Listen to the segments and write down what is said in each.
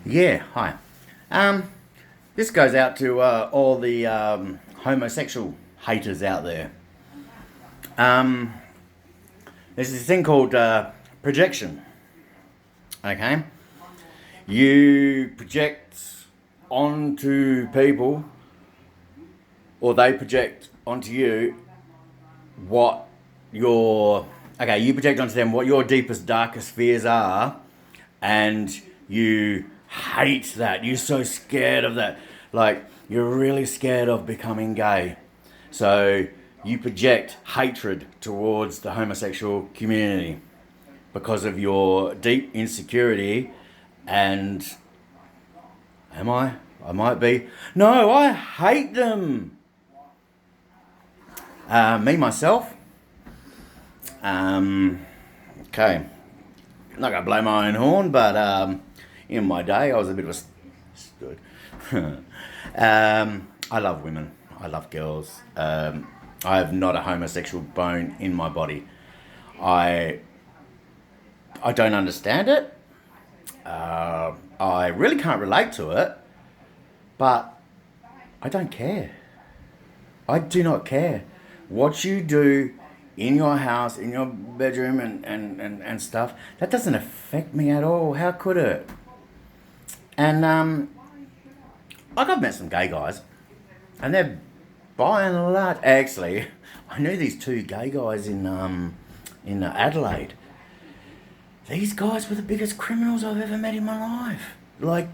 Yeah, hi. Um, this goes out to all the homosexual haters out there. Um, there's this thing called projection. Okay, you project onto people, or they project onto you what your you project onto them what your deepest, darkest fears are, and you hate that. You're so scared of that. Like, you're really scared of becoming gay. So you project hatred towards the homosexual community because of your deep insecurity. And am I? I might be. No, I hate them. Me, myself. Okay. I'm not going to blow my own horn, but in my day, I was a bit of a stud. I love women. I love girls. I have not a homosexual bone in my body. I I don't understand it. I really can't relate to it, but I don't care. I do not care. What you do in your house, in your bedroom, and stuff, that doesn't affect me at all. How could it? And like, I've met some gay guys, and they're by and large. Actually, I knew these two gay guys in Adelaide. These guys were the biggest criminals I've ever met in my life. Like,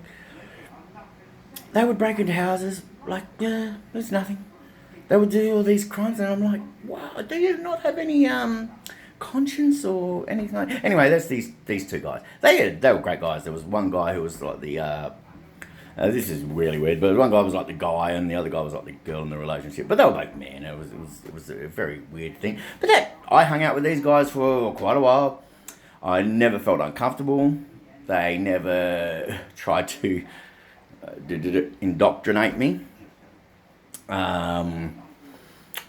they would break into houses, like, yeah, there's nothing. They would do all these crimes, and I'm like, wow, do you not have any conscience or anything like? Anyway, that's these two guys. They were great guys. There was one guy who was like the this is really weird, but one guy was like the guy, and the other guy was like the girl in the relationship. But they were both men. It was a very weird thing. But that I hung out with these guys for quite a while. I never felt uncomfortable. They never tried to indoctrinate me.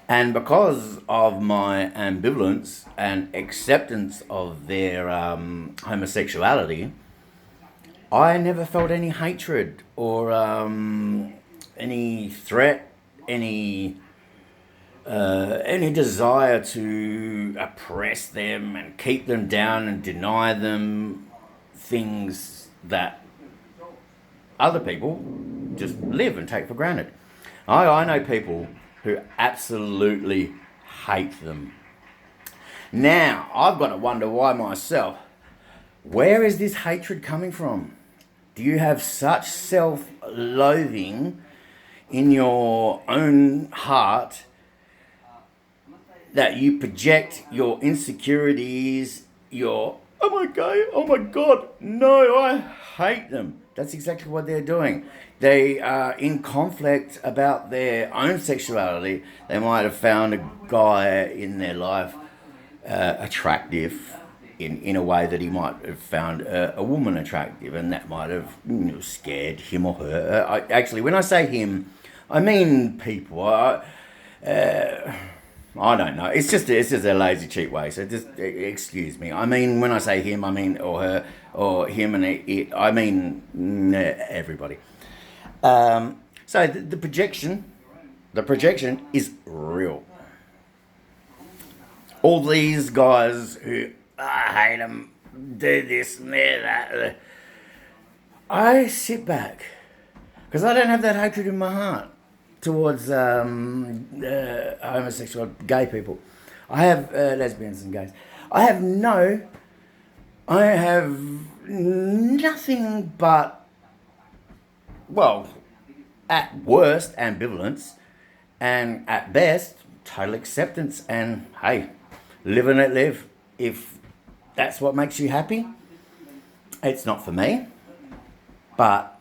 And because of my ambivalence and acceptance of their homosexuality, I never felt any hatred or any threat, any desire to oppress them and keep them down and deny them things that other people just live and take for granted. I know people who absolutely hate them. Now, I've got to wonder why myself. Where is this hatred coming from? Do you have such self loathing in your own heart that you project your insecurities, your, oh my god, no, I hate them? That's exactly what they're doing. They are in conflict about their own sexuality. They might have found a guy in their life attractive in a way that he might have found a woman attractive, and that might have scared him or her. Actually, when I say him, I mean people. I don't know. It's just a lazy, cheap way. So just excuse me. I mean, when I say him, I mean or her or him and I mean everybody. So the projection is real. All these guys who I hate them, do this and that. I sit back because I don't have that hatred in my heart towards homosexual gay people. I have lesbians and gays. I have nothing but, well, at worst, ambivalence, and at best, total acceptance. And hey, live and let live. If that's what makes you happy, it's not for me. But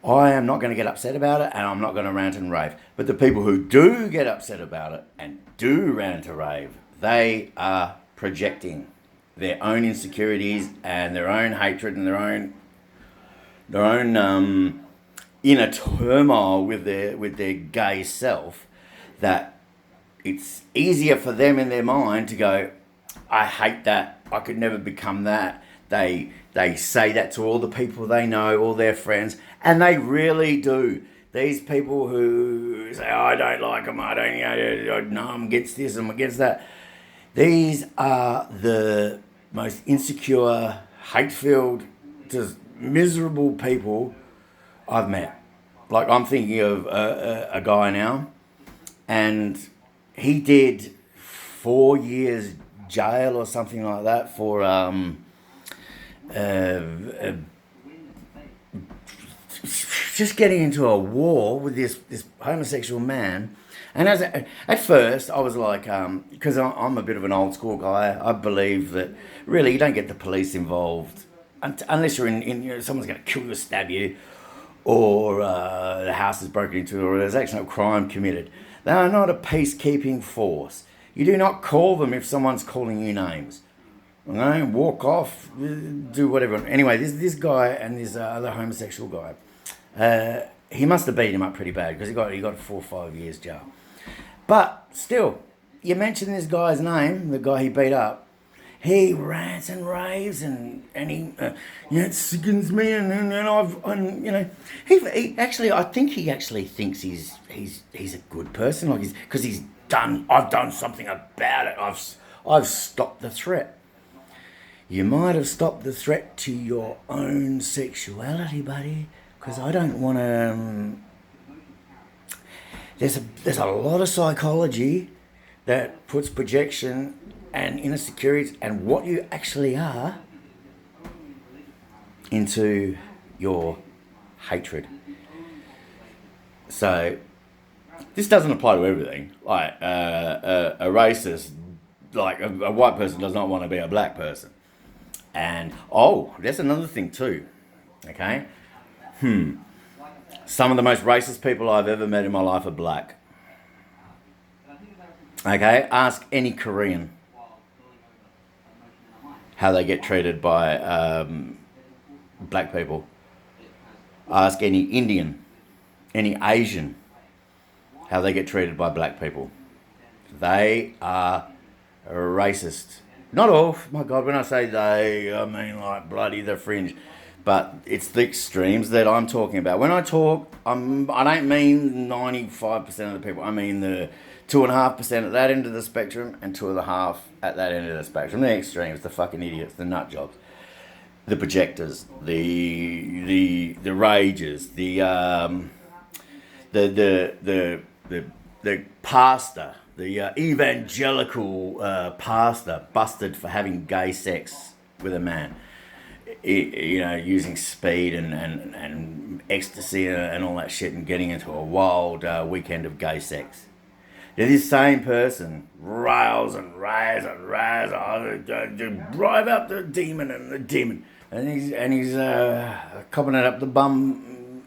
I am not going to get upset about it, and I'm not going to rant and rave. But the people who do get upset about it and do rant and rave, they are projecting their own insecurities and their own hatred and their own inner turmoil with their gay self. That it's easier for them in their mind to go, I hate that. I could never become that. They say that to all the people they know, all their friends, and they really do. These people who say, oh, I don't like them, I don't, no, I'm against this, I'm against that. These are the most insecure, hate-filled, just miserable people I've met. Like, I'm thinking of a guy now, and he did 4 years jail or something like that for just getting into a war with this homosexual man. And at first, I was like, because I'm a bit of an old school guy, I believe that really you don't get the police involved unless you're in someone's going to kill you or stab you, or the house is broken into, or there's actually no crime committed. They are not a peacekeeping force. You do not call them if someone's calling you names. Okay? Walk off, do whatever. Anyway, this guy and this other homosexual guy, he must have beat him up pretty bad because he got 4 or 5 years jail. But still, you mention this guy's name, the guy he beat up, he rants and raves and he, it sickens me and he actually, I think he actually thinks he's a good person, like because I've done something about it. I've stopped the threat. You might have stopped the threat to your own sexuality, buddy, because I don't want to. There's a lot of psychology that puts projection and inner securities and what you actually are into your hatred. So this doesn't apply to everything. Like a racist, like a white person does not want to be a black person. And there's another thing too. Okay. Some of the most racist people I've ever met in my life are black. Okay, ask any Korean how they get treated by black people. Ask any Indian, any Asian, how they get treated by black people. They are racist. Not all, my God, when I say they, I mean like bloody the fringe. But it's the extremes that I'm talking about. When I talk, I don't mean 95% of the people. I mean the 2.5% at that end of the spectrum and 2.5% at that end of the spectrum. The extremes, the fucking idiots, the nut jobs, the projectors, the ragers, the pastor, the evangelical pastor busted for having gay sex with a man. Using speed and ecstasy and all that shit and getting into a wild weekend of gay sex. Now, this same person rails and rails and rails, drive up the demon, and he's copping it up the bum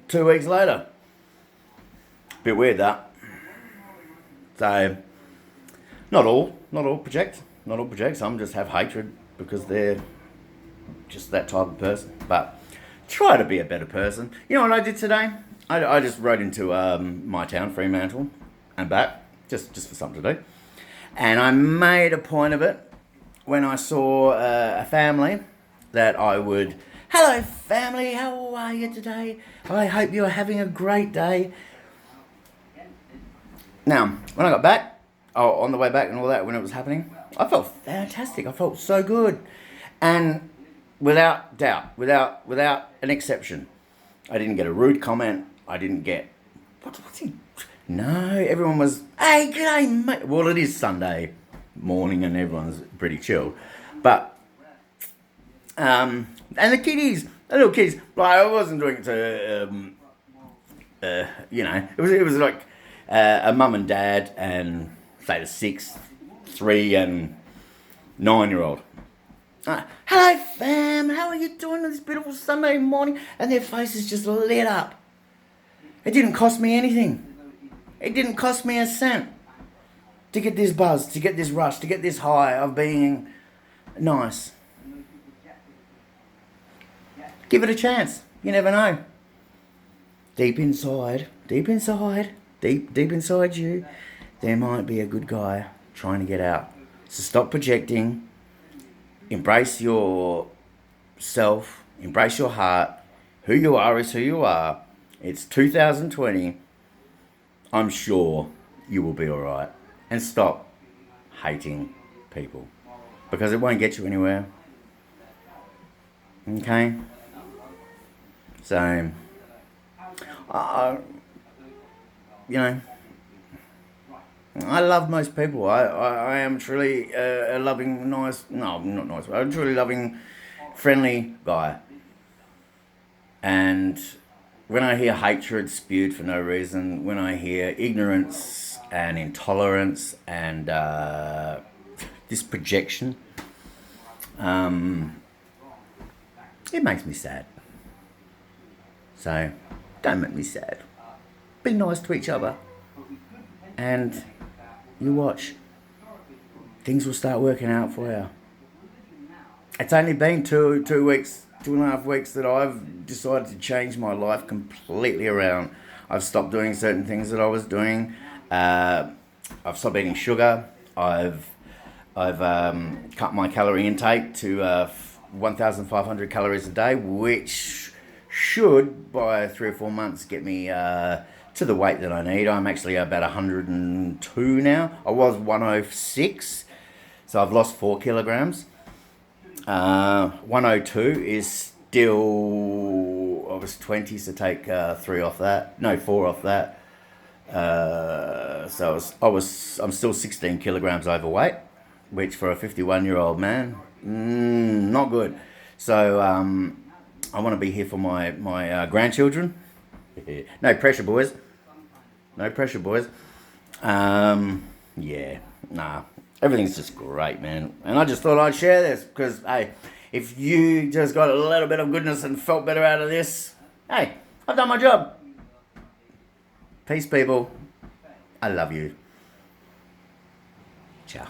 2 weeks later. Bit weird that. So, not all project, some just have hatred because they're just that type of person. But try to be a better person. You know what I did today? I just rode into my town, Fremantle, and back, just for something to do. And I made a point of it when I saw a family that I would, hello family, how are you today? I hope you're having a great day. Now, when I got back, on the way back and all that, when it was happening, I felt fantastic. I felt so good. And without doubt, without an exception, I didn't get a rude comment. I didn't get, what's he? No, everyone was, hey, g'day, mate. Well, it is Sunday morning and everyone's pretty chill. But, and the little kiddies, like, I wasn't doing it to, it was like a mum and dad and, say, the 6, 3 and 9-year-old. Hello fam, how are you doing on this beautiful Sunday morning? And their faces just lit up. It didn't cost me anything. It didn't cost me a cent to get this buzz, to get this rush, to get this high of being nice. Give it a chance. You never know. Deep inside you, there might be a good guy trying to get out. So stop projecting. Embrace your yourself, embrace your heart. Who you are is who you are. It's 2020. I'm sure you will be alright. And stop hating people, because it won't get you anywhere. Okay? So, you know, I love most people. I am truly a loving, nice, no, not nice, I'm a truly loving, friendly guy. And when I hear hatred spewed for no reason, when I hear ignorance and intolerance and this projection, it makes me sad. So, don't make me sad. Be nice to each other. And you watch. Things will start working out for you. It's only been 2.5 weeks that I've decided to change my life completely around. I've stopped doing certain things that I was doing. I've stopped eating sugar. I've cut my calorie intake to 1,500 calories a day, which should, by 3 or 4 months, get me to the weight that I need. I'm actually about 102 now. I was 106, so I've lost 4 kilograms. 102 is still, I was 20, so take 3 off that. No, 4 off that. So I'm still 16 kilograms overweight, which for a 51-year-old man, not good. So I want to be here for my grandchildren. No pressure, boys. No pressure, boys. Yeah, nah. Everything's just great, man. And I just thought I'd share this because, hey, if you just got a little bit of goodness and felt better out of this, hey, I've done my job. Peace, people. I love you. Ciao.